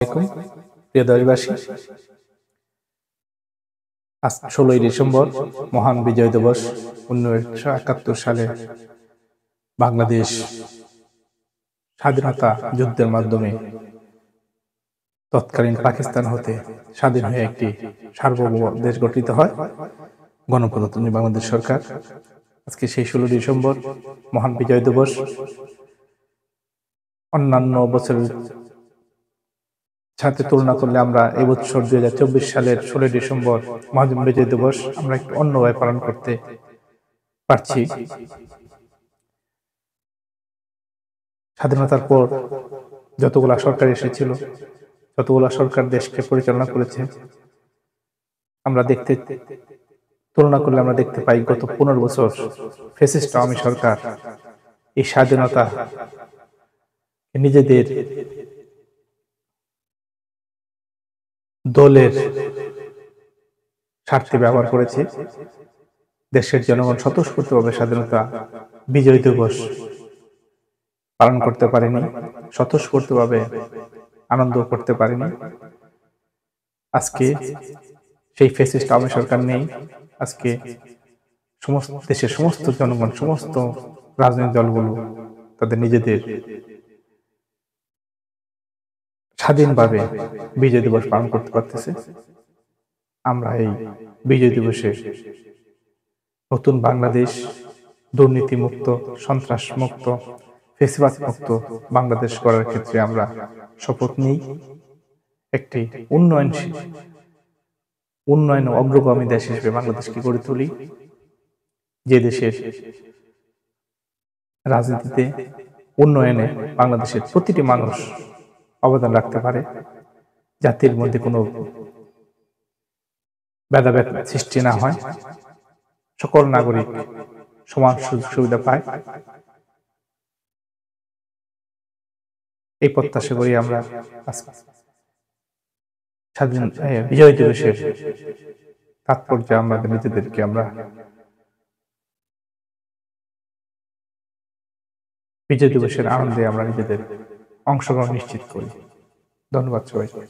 আসসালামু আলাইকুম প্রিয় দেশবাসী। আজ 16ই ডিসেম্বর মহান বিজয় দিবস। 1971 সালে বাংলাদেশ স্বাধীনতা যুদ্ধের মাধ্যমে তৎকালীন পাকিস্তান হতে স্বাধীন হয়ে একটি সার্বভৌম দেশ গঠিত হয়, গণপ্রজাতন্ত্রী বাংলাদেশ সরকার। আজকে সেই 16 ডিসেম্বর মহান বিজয় দিবস। অন্যান্য বছরের সাথে তুলনা করলে আমরা এবছর 2024 সালের 16 ডিসেম্বর মহান বিজয় দিবস আমরা একটু অন্যভাবে পালন করতে পারছি। স্বাধীনতার পর যতগুলা সরকার এসেছিল, যতগুলা সরকার দেশকে পরিচালনা করেছে, আমরা তুলনা করলে আমরা দেখতে পাই গত 15 বছর ফ্যাসিস্ট আওয়ামী সরকার এই স্বাধীনতা নিজেদের দলের স্বার্থে ব্যবহার করেছে। দেশের জনগণ স্বতঃস্ফূর্তভাবে স্বাধীনতা বিজয় দিবস পালন করতে পারেনি, স্বতঃস্ফূর্তভাবে আনন্দ করতে পারেনি। আজকে সেই ফ্যাসিস্ট আওয়ামী সরকার নেই। আজকে দেশের সমস্ত জনগণ, সমস্ত রাজনৈতিক দলগুলো তাদের নিজেদের স্বাধীনভাবে বিজয় দিবস পালন করতে পারতেছে। আমরা এই বিজয় দিবসে নতুন বাংলাদেশ, দুর্নীতিমুক্ত, সন্ত্রাস মুক্ত, ফ্যাসিবাদ মুক্ত বাংলাদেশ গড়ার ক্ষেত্রে আমরা শপথ নিই। একটি উন্নয়ন অগ্রগামী দেশ হিসেবে বাংলাদেশকে গড়ে তুলি, যে দেশের রাজনীতিতে উন্নয়নে বাংলাদেশের প্রতিটি মানুষ অবদান রাখতে পারে, জাতির মধ্যে কোনো ভেদাভেদ সৃষ্টি না হয়, সকল নাগরিক সমান সুযোগ সুবিধা পায়। এই প্রত্যাশা করি আমরা স্বাধীন বিজয় দিবসের তাৎপর্য আমাদের নিজেদেরকে আমরা বিজয় দিবসের আনন্দে আমরা নিজেদের অংশগ্রহণ নিশ্চিত করি। ধন্যবাদ সবাইকে।